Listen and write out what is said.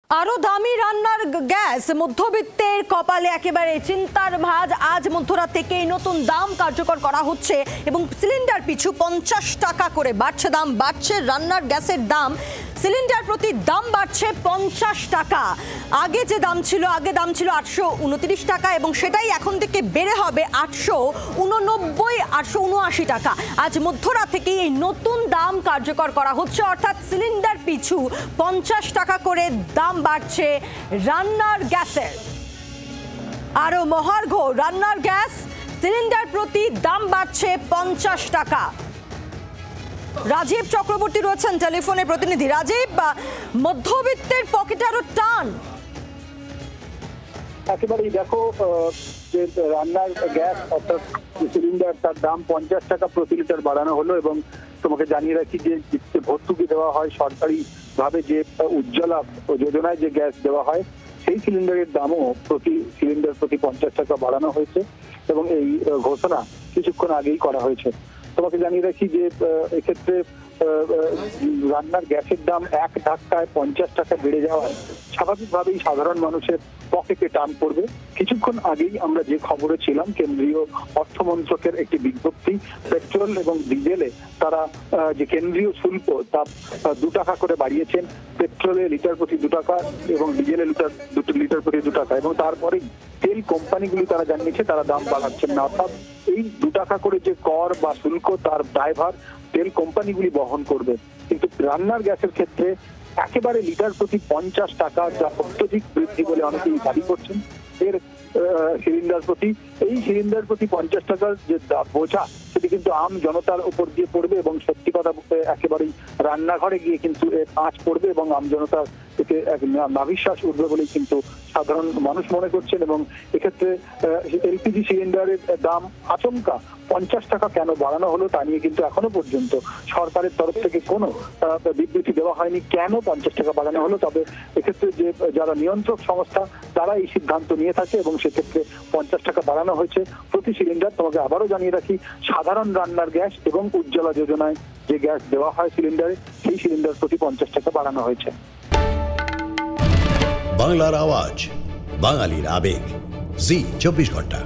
আরো দামি রান্নার গ্যাস মধ্যবিত্তের কপালে একেবারে চিন্তার ভাঁজ। আজ মধ্যরাত থেকেই নতুন দাম কার্যকর করা হচ্ছে এবং সিলিন্ডার পিছু ৫০ টাকা করে দাম বাড়ছে। রান্নার গ্যাসের দাম সিলিন্ডার প্রতি দাম বাড়ছে ৫০ টাকা। আগে দাম ছিল ৮২৯ টাকা এবং সেটাই এখন থেকে বেড়ে হবে ৮৮৯ টাকা। আজ মধ্যরাত থেকেই এই নতুন দাম কার্যকর করা হচ্ছে, অর্থাৎ সিলিন্ডার পিছু ৫০ টাকা করে দাম বাড়ছে রান্নার গ্যাসের। আরো মহার্ঘ রান্নার গ্যাস, সিলিন্ডার প্রতি দাম বাড়ছে ৫০ টাকা। রাজীব চক্রবর্তী রয়েছেন টেলিফোনে প্রতিনিধি। রাজীব, মধ্যবিত্তের পকেটে আরো টান। একেবারেই দেখো যে রান্নার গ্যাস অর্থাৎ সিলিন্ডার তার দাম ৫০ টাকা প্রতি লিটার বাড়ানো হলো এবং তোমাকে জানিয়ে রাখি যে ভর্তুকি দেওয়া হয় সরকারি ভাবে, যে উজ্জ্বলা যোজনায় যে গ্যাস দেওয়া হয় সেই সিলিন্ডারের দামও প্রতি সিলিন্ডার প্রতি ৫০ টাকা বাড়ানো হয়েছে এবং এই ঘোষণা কিছুক্ষণ আগেই করা হয়েছে। তোমাকে জানিয়ে রাখি যে এক্ষেত্রে রান্নার গ্যাসের দাম এক ধাক্কায় ৫০ টাকা বেড়ে যাওয়ায় স্বাভাবিকভাবেই সাধারণ মানুষের পকেটে টান পড়বে। কিছুক্ষণ আগেই আমরা যে খবরে ছিলাম, কেন্দ্রীয় অর্থমন্ত্রকের একটি বিজ্ঞপ্তি, পেট্রোল এবং ডিজেলে তারা যে কেন্দ্রীয় শুল্ক তা ২ টাকা করে বাড়িয়েছেন। পেট্রোলে লিটার প্রতি ২ টাকা এবং ডিজেলে লিটার প্রতি ২ টাকা, এবং তারপরেই তেল কোম্পানিগুলি তারা জানিয়েছে তারা দাম বাড়াচ্ছেন না। অর্থাৎ এই ২ টাকা করে যে কর বা শুল্ক তার দায়ভার তেল কোম্পানিগুলি বহন করবে। কিন্তু রান্নার গ্যাসের ক্ষেত্রে একেবারে লিটার প্রতি ৫০ টাকা, যা অত্যধিক বৃদ্ধি বলে অনেকেই দাবি করছেন। এর সিলিন্ডার প্রতি এই সিলিন্ডার প্রতি ৫০ টাকার যে বোঝা সেটি কিন্তু আম জনতার উপর দিয়ে পড়বে এবং সত্যি কথা বলতে একেবারেই রান্নাঘরে গিয়ে কিন্তু এর আঁচ পড়বে এবং আম জনতার থেকে এক নাভিশ্বাস উঠবে বলেই কিন্তু সাধারণ মানুষ মনে করছেন। এবং এক্ষেত্রে এলপিজি সিলিন্ডারের দাম আচমকা ৫০ টাকা কেন বাড়ানো হলো তা নিয়ে কিন্তু এখনো পর্যন্ত সরকারের তরফ থেকে কোনো বিবৃতি দেওয়া হয়নি কেন ৫০ টাকা বাড়ানো হলো। তবে এক্ষেত্রে যে যারা নিয়ন্ত্রক সংস্থা তারা এই সিদ্ধান্ত নিয়ে থাকে এবং সেক্ষেত্রে ৫০ টাকা বাড়ানো হয়েছে প্রতি সিলিন্ডার। তোমাকে আবারও জানিয়ে রাখি, সাধারণ রান্নার গ্যাস এবং উজ্জ্বলা যোজনায় যে গ্যাস দেওয়া হয় সিলিন্ডারে, সেই সিলিন্ডার প্রতি ৫০ টাকা বাড়ানো হয়েছে। বাংলার আওয়াজ, বাঙালির আবেগ, জি ২৪ ঘন্টা।